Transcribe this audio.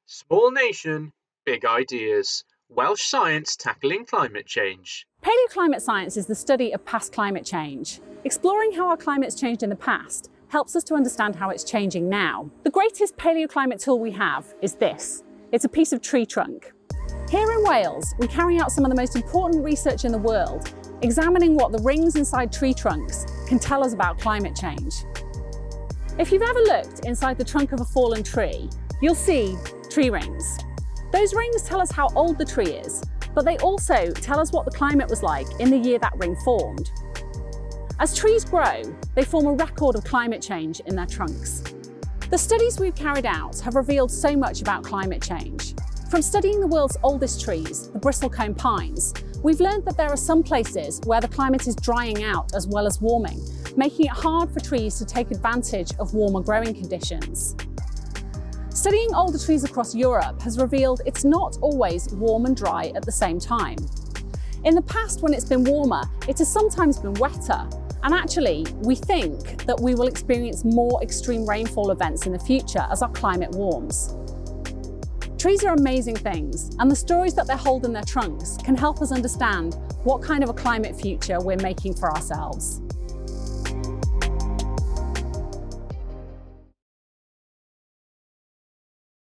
Small nation, big ideas. Welsh science tackling climate change. Paleoclimate science is the study of past climate change. Exploring how our climate's changed in the past helps us to understand how it's changing now. The greatest paleoclimate tool we have is this. It's a piece of tree trunk. Here in Wales, we carry out some of the most important research in the world, examining what the rings inside tree trunks can tell us about climate change. If you've ever looked inside the trunk of a fallen tree, you'll see tree rings. Those rings tell us how old the tree is, but they also tell us what the climate was like in the year that ring formed. As trees grow, they form a record of climate change in their trunks. The studies we've carried out have revealed so much about climate change. From studying the world's oldest trees, the bristlecone pines, we've learned that there are some places where the climate is drying out as well as warming, making it hard for trees to take advantage of warmer growing conditions. Studying older trees across Europe has revealed it's not always warm and dry at the same time. In the past, when it's been warmer, it has sometimes been wetter, and actually, we think that we will experience more extreme rainfall events in the future as our climate warms. Trees are amazing things, and the stories that they hold in their trunks can help us understand what kind of a climate future we're making for ourselves.